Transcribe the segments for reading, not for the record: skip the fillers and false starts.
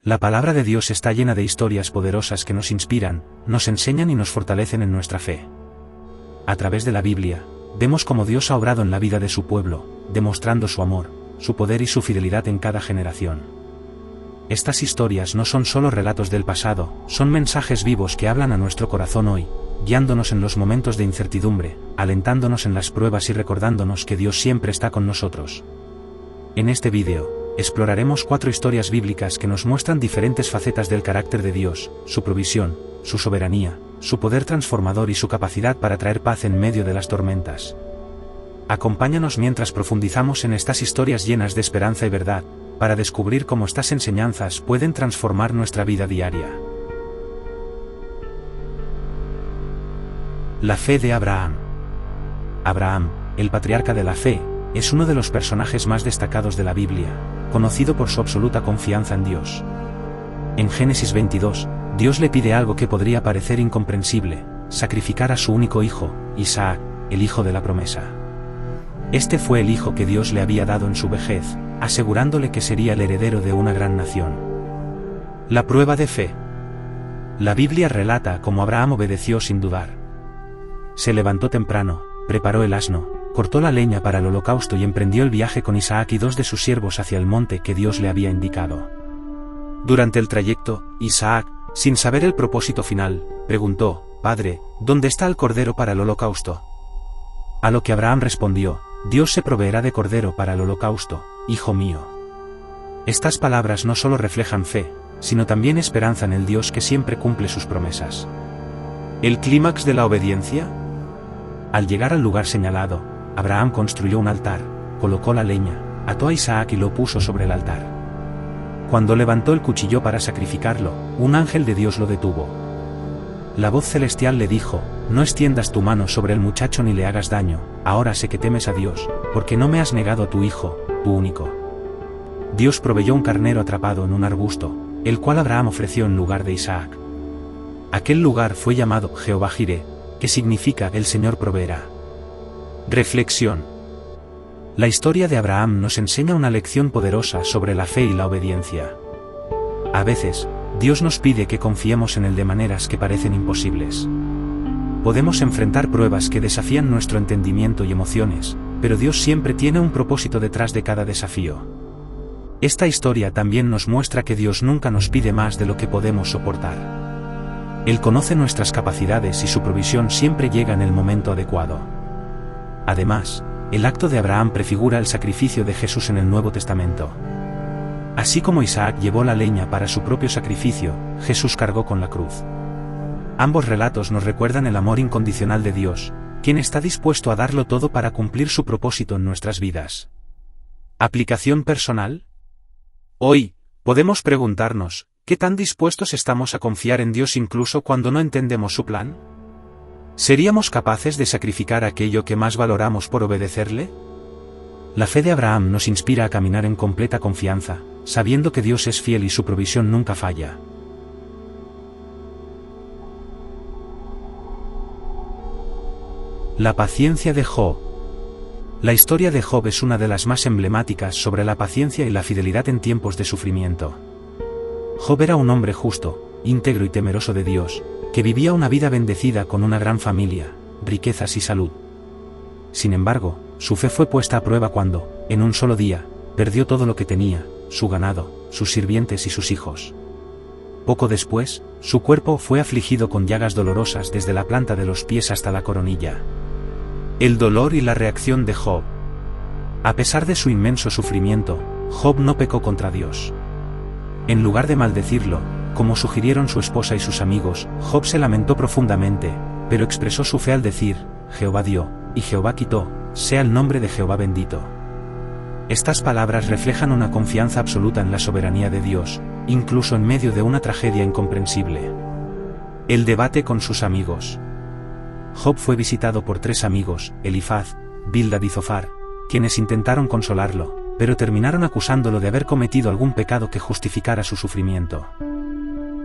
La palabra de Dios está llena de historias poderosas que nos inspiran, nos enseñan y nos fortalecen en nuestra fe. A través de la Biblia, vemos cómo Dios ha obrado en la vida de su pueblo, demostrando su amor, su poder y su fidelidad en cada generación. Estas historias no son solo relatos del pasado, son mensajes vivos que hablan a nuestro corazón hoy, guiándonos en los momentos de incertidumbre, alentándonos en las pruebas y recordándonos que Dios siempre está con nosotros. En este vídeo, exploraremos 4 historias bíblicas que nos muestran diferentes facetas del carácter de Dios, su provisión, su soberanía, su poder transformador y su capacidad para traer paz en medio de las tormentas. Acompáñanos mientras profundizamos en estas historias llenas de esperanza y verdad, para descubrir cómo estas enseñanzas pueden transformar nuestra vida diaria. La fe de Abraham. Abraham, el patriarca de la fe, es uno de los personajes más destacados de la Biblia, conocido por su absoluta confianza en Dios. En Génesis 22, Dios le pide algo que podría parecer incomprensible: sacrificar a su único hijo, Isaac, el hijo de la promesa. Este fue el hijo que Dios le había dado en su vejez, asegurándole que sería el heredero de una gran nación. La prueba de fe. La Biblia relata cómo Abraham obedeció sin dudar. Se levantó temprano, preparó el asno, cortó la leña para el holocausto y emprendió el viaje con Isaac y 2 de sus siervos hacia el monte que Dios le había indicado. Durante el trayecto, Isaac, sin saber el propósito final, preguntó: «Padre, ¿dónde está el cordero para el holocausto?». A lo que Abraham respondió: «Dios se proveerá de cordero para el holocausto, hijo mío». Estas palabras no solo reflejan fe, sino también esperanza en el Dios que siempre cumple sus promesas. ¿El clímax de la obediencia? Al llegar al lugar señalado, Abraham construyó un altar, colocó la leña, ató a Isaac y lo puso sobre el altar. Cuando levantó el cuchillo para sacrificarlo, un ángel de Dios lo detuvo. La voz celestial le dijo: «No extiendas tu mano sobre el muchacho ni le hagas daño, ahora sé que temes a Dios, porque no me has negado a tu hijo, tu único». Dios proveyó un carnero atrapado en un arbusto, el cual Abraham ofreció en lugar de Isaac. Aquel lugar fue llamado Jehová Jireh, que significa el Señor proveerá. Reflexión. La historia de Abraham nos enseña una lección poderosa sobre la fe y la obediencia. A veces, Dios nos pide que confiemos en Él de maneras que parecen imposibles. Podemos enfrentar pruebas que desafían nuestro entendimiento y emociones, pero Dios siempre tiene un propósito detrás de cada desafío. Esta historia también nos muestra que Dios nunca nos pide más de lo que podemos soportar. Él conoce nuestras capacidades y su provisión siempre llega en el momento adecuado. Además, el acto de Abraham prefigura el sacrificio de Jesús en el Nuevo Testamento. Así como Isaac llevó la leña para su propio sacrificio, Jesús cargó con la cruz. Ambos relatos nos recuerdan el amor incondicional de Dios, quien está dispuesto a darlo todo para cumplir su propósito en nuestras vidas. ¿Aplicación personal? Hoy, podemos preguntarnos: ¿qué tan dispuestos estamos a confiar en Dios incluso cuando no entendemos su plan? ¿Seríamos capaces de sacrificar aquello que más valoramos por obedecerle? La fe de Abraham nos inspira a caminar en completa confianza, sabiendo que Dios es fiel y su provisión nunca falla. La paciencia de Job. La historia de Job es una de las más emblemáticas sobre la paciencia y la fidelidad en tiempos de sufrimiento. Job era un hombre justo, íntegro y temeroso de Dios, que vivía una vida bendecida con una gran familia, riquezas y salud. Sin embargo, su fe fue puesta a prueba cuando, en un solo día, perdió todo lo que tenía: su ganado, sus sirvientes y sus hijos. Poco después, su cuerpo fue afligido con llagas dolorosas desde la planta de los pies hasta la coronilla. El dolor y la reacción de Job. A pesar de su inmenso sufrimiento, Job no pecó contra Dios. En lugar de maldecirlo, como sugirieron su esposa y sus amigos, Job se lamentó profundamente, pero expresó su fe al decir: «Jehová dio, y Jehová quitó, sea el nombre de Jehová bendito». Estas palabras reflejan una confianza absoluta en la soberanía de Dios, incluso en medio de una tragedia incomprensible. El debate con sus amigos. Job fue visitado por 3 amigos, Elifaz, Bildad y Zofar, quienes intentaron consolarlo, pero terminaron acusándolo de haber cometido algún pecado que justificara su sufrimiento.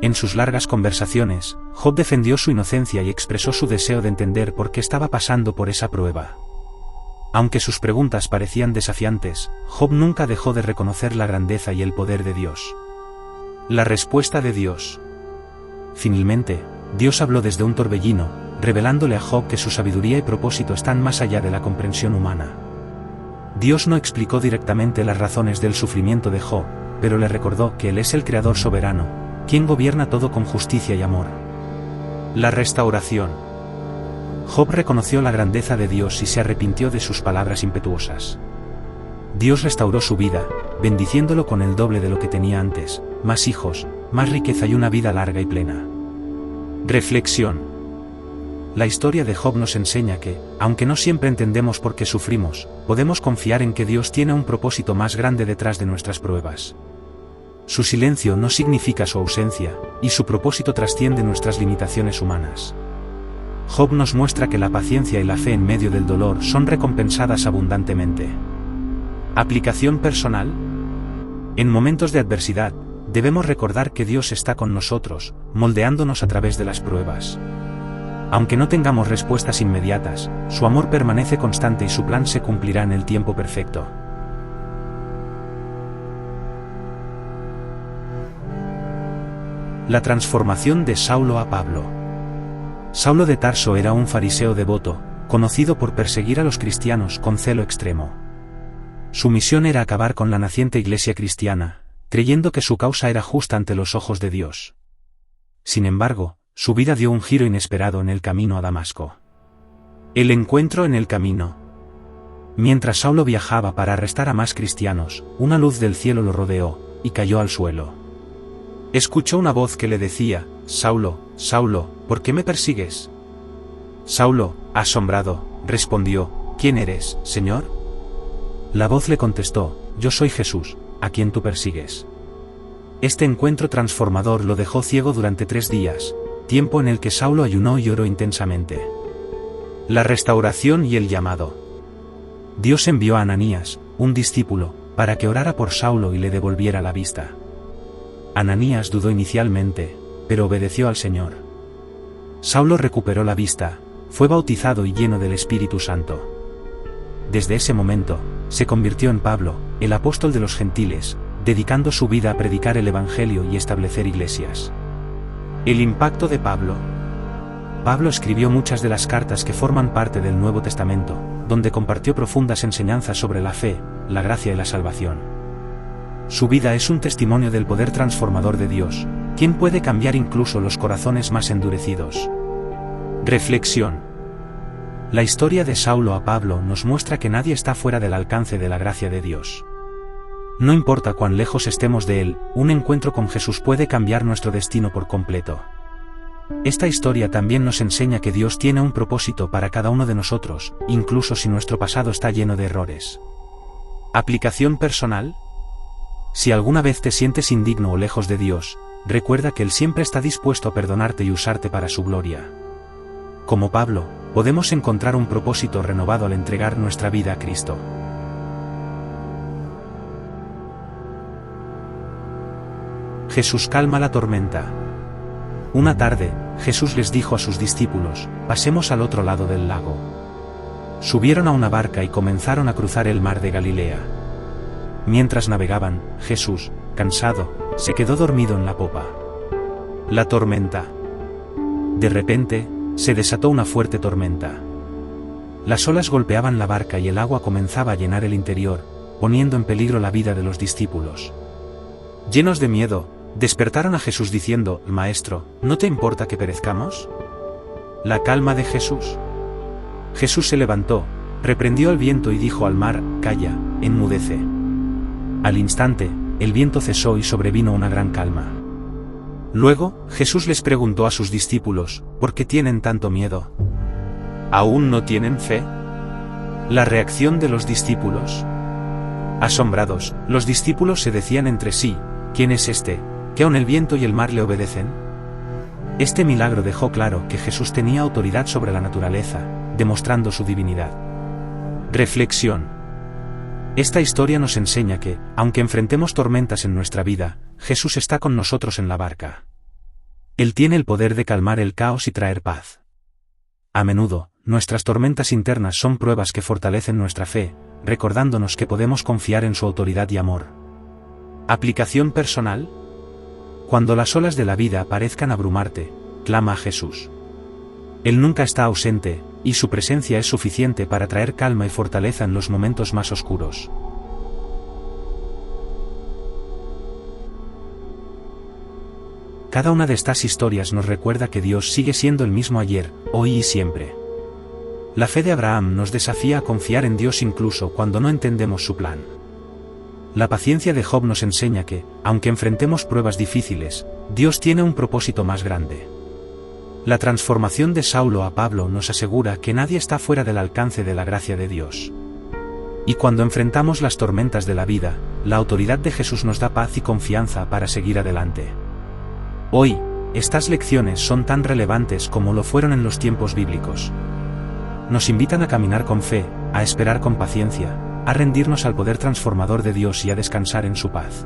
En sus largas conversaciones, Job defendió su inocencia y expresó su deseo de entender por qué estaba pasando por esa prueba. Aunque sus preguntas parecían desafiantes, Job nunca dejó de reconocer la grandeza y el poder de Dios. La respuesta de Dios. Finalmente, Dios habló desde un torbellino, revelándole a Job que su sabiduría y propósito están más allá de la comprensión humana. Dios no explicó directamente las razones del sufrimiento de Job, pero le recordó que Él es el Creador soberano, quien gobierna todo con justicia y amor. La restauración. Job reconoció la grandeza de Dios y se arrepintió de sus palabras impetuosas. Dios restauró su vida, bendiciéndolo con el doble de lo que tenía antes, más hijos, más riqueza y una vida larga y plena. Reflexión. La historia de Job nos enseña que, aunque no siempre entendemos por qué sufrimos, podemos confiar en que Dios tiene un propósito más grande detrás de nuestras pruebas. Su silencio no significa su ausencia, y su propósito trasciende nuestras limitaciones humanas. Job nos muestra que la paciencia y la fe en medio del dolor son recompensadas abundantemente. Aplicación personal. En momentos de adversidad, debemos recordar que Dios está con nosotros, moldeándonos a través de las pruebas. Aunque no tengamos respuestas inmediatas, su amor permanece constante y su plan se cumplirá en el tiempo perfecto. La transformación de Saulo a Pablo. Saulo de Tarso era un fariseo devoto, conocido por perseguir a los cristianos con celo extremo. Su misión era acabar con la naciente iglesia cristiana, creyendo que su causa era justa ante los ojos de Dios. Sin embargo, su vida dio un giro inesperado en el camino a Damasco. El encuentro en el camino. Mientras Saulo viajaba para arrestar a más cristianos, una luz del cielo lo rodeó, y cayó al suelo. Escuchó una voz que le decía: «Saulo, Saulo, ¿por qué me persigues?» Saulo, asombrado, respondió: «¿Quién eres, Señor?» La voz le contestó: «Yo soy Jesús, a quien tú persigues». Este encuentro transformador lo dejó ciego durante 3 días, tiempo en el que Saulo ayunó y oró intensamente. La restauración y el llamado. Dios envió a Ananías, un discípulo, para que orara por Saulo y le devolviera la vista. Ananías dudó inicialmente, pero obedeció al Señor. Saulo recuperó la vista, fue bautizado y lleno del Espíritu Santo. Desde ese momento, se convirtió en Pablo, el apóstol de los gentiles, dedicando su vida a predicar el Evangelio y establecer iglesias. El impacto de Pablo. Pablo escribió muchas de las cartas que forman parte del Nuevo Testamento, donde compartió profundas enseñanzas sobre la fe, la gracia y la salvación. Su vida es un testimonio del poder transformador de Dios, quien puede cambiar incluso los corazones más endurecidos. Reflexión. La historia de Saulo a Pablo nos muestra que nadie está fuera del alcance de la gracia de Dios. No importa cuán lejos estemos de Él, un encuentro con Jesús puede cambiar nuestro destino por completo. Esta historia también nos enseña que Dios tiene un propósito para cada uno de nosotros, incluso si nuestro pasado está lleno de errores. Aplicación personal. Si alguna vez te sientes indigno o lejos de Dios, recuerda que Él siempre está dispuesto a perdonarte y usarte para su gloria. Como Pablo, podemos encontrar un propósito renovado al entregar nuestra vida a Cristo. Jesús calma la tormenta. Una tarde, Jesús les dijo a sus discípulos: «Pasemos al otro lado del lago». Subieron a una barca y comenzaron a cruzar el mar de Galilea. Mientras navegaban, Jesús, cansado, se quedó dormido en la popa. La tormenta. De repente, se desató una fuerte tormenta. Las olas golpeaban la barca y el agua comenzaba a llenar el interior, poniendo en peligro la vida de los discípulos. Llenos de miedo, despertaron a Jesús diciendo: «Maestro, ¿no te importa que perezcamos?» La calma de Jesús. Jesús se levantó, reprendió al viento y dijo al mar: «Calla, enmudece». Al instante, el viento cesó y sobrevino una gran calma. Luego, Jesús les preguntó a sus discípulos: «¿Por qué tienen tanto miedo? ¿Aún no tienen fe?» La reacción de los discípulos. Asombrados, los discípulos se decían entre sí: «¿Quién es este, que aun el viento y el mar le obedecen?» Este milagro dejó claro que Jesús tenía autoridad sobre la naturaleza, demostrando su divinidad. Reflexión. Esta historia nos enseña que, aunque enfrentemos tormentas en nuestra vida, Jesús está con nosotros en la barca. Él tiene el poder de calmar el caos y traer paz. A menudo, nuestras tormentas internas son pruebas que fortalecen nuestra fe, recordándonos que podemos confiar en su autoridad y amor. Aplicación personal. Cuando las olas de la vida parezcan abrumarte, clama a Jesús. Él nunca está ausente, y su presencia es suficiente para traer calma y fortaleza en los momentos más oscuros. Cada una de estas historias nos recuerda que Dios sigue siendo el mismo ayer, hoy y siempre. La fe de Abraham nos desafía a confiar en Dios incluso cuando no entendemos su plan. La paciencia de Job nos enseña que, aunque enfrentemos pruebas difíciles, Dios tiene un propósito más grande. La transformación de Saulo a Pablo nos asegura que nadie está fuera del alcance de la gracia de Dios. Y cuando enfrentamos las tormentas de la vida, la autoridad de Jesús nos da paz y confianza para seguir adelante. Hoy, estas lecciones son tan relevantes como lo fueron en los tiempos bíblicos. Nos invitan a caminar con fe, a esperar con paciencia, a rendirnos al poder transformador de Dios y a descansar en su paz.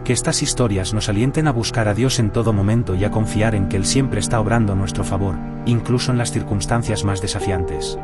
Que estas historias nos alienten a buscar a Dios en todo momento y a confiar en que Él siempre está obrando a nuestro favor, incluso en las circunstancias más desafiantes.